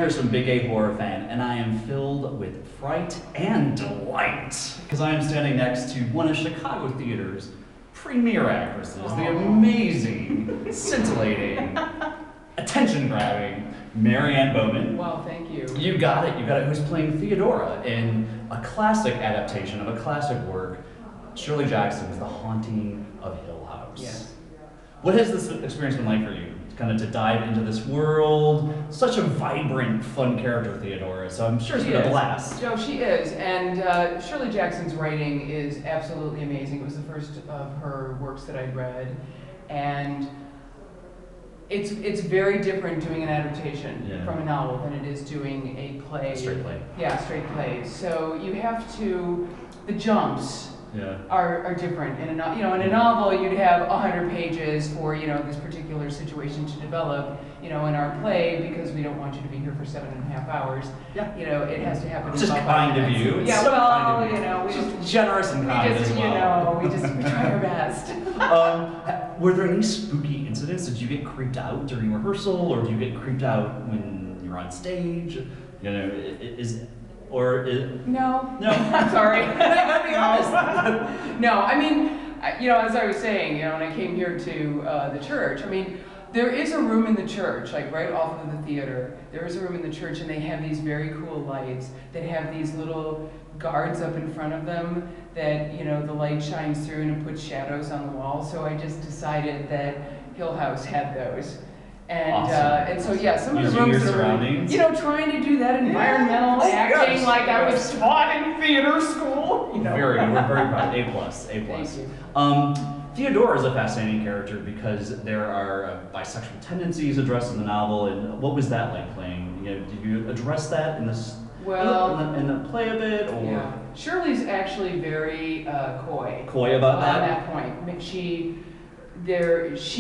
Anderson, big A horror fan, and I am filled with fright and delight because I am standing next to one of Chicago theater's premier actresses, the amazing, scintillating, attention-grabbing Marianne Bowman. Wow, thank you. You got it. Who's playing Theodora in a classic adaptation of a classic work, Shirley Jackson's The Haunting of Hill House. Yes. What has this experience been like for you? Kind of to dive into this world, such a vibrant, fun character, Theodora. So I'm sure it's been a blast. Joe, she is, and Shirley Jackson's writing is absolutely amazing. It was the first of her works that I'd read, and it's very different doing an adaptation from a novel than it is doing a play. A straight play. Yeah, straight play. So you have to, the jumps are different. In a novel, you'd have 100 pages for this particular situation to develop. In our play, because we don't want you to be here for 7.5 hours. Yeah. It has to happen. It's just in about 5 kind of minutes. you. It's Yeah. so Well, kind of we just just generous and kind as well. we try our best. Were there any spooky incidents? Did you get creeped out during rehearsal, or do you get creeped out when you're on stage? No. No. I'm sorry. Be honest. No, I mean, as I was saying, when I came here to the church, there is a room in the church, like right off of the theater. There is a room in the church, and they have these very cool lights that have these little guards up in front of them that, the light shines through and it puts shadows on the wall. So I just decided that Hill House had those. And Awesome. And so some of the Using rooms your that are, surroundings. trying to do that environmental acting like I was taught in theater school. We're very proud. A plus. Thank you. Theodora is a fascinating character because there are bisexual tendencies addressed in the novel, and what was that like playing? Did you address that in this? Well, in the play a bit, or Shirley's actually very coy. Coy about that. On that point, she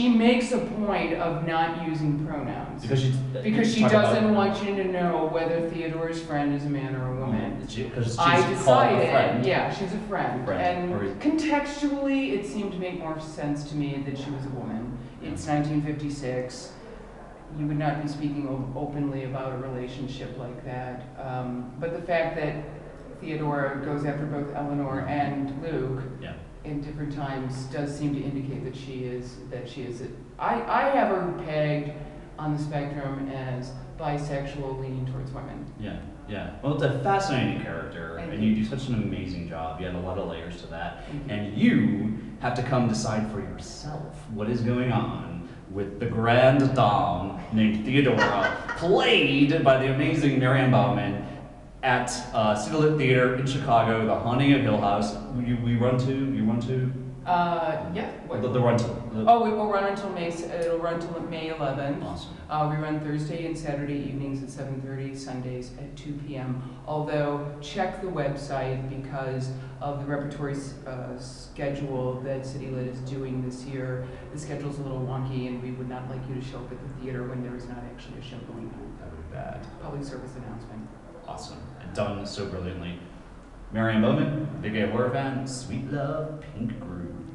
makes a point of not using pronouns because she doesn't want you to know whether Theodora's friend is a man or a woman. Because I she's called a decided, friend. she's a friend, and contextually, it seemed to make more sense to me that she was a woman. It's 1956. You would not be speaking openly about a relationship like that. But the fact that Theodora goes after both Eleanor and Luke in different times does seem to indicate that she is. I have her pegged on the spectrum as bisexual, leaning towards women. Yeah. Well, it's a fascinating character, and you do such an amazing job. You had a lot of layers to that, and you have to come decide for yourself what is going on with the grande dame named Theodora, played by the amazing Marianne Bowman, at City Lit Theater in Chicago, The Haunting of Hill House. You run to? Yeah. The run to. We will run until May. It'll run until May 11th. Awesome. We run Thursday and Saturday evenings at 7:30, Sundays at 2 p.m. Although check the website because of the repertory schedule that City Lit is doing this year. The schedule's a little wonky, and we would not like you to show up at the theater when there is not actually a show going on. That would be bad. Public service announcement. Awesome. And done so brilliantly. Marianne Bowman, big A horror fan, Sweet Love, Pink Groove.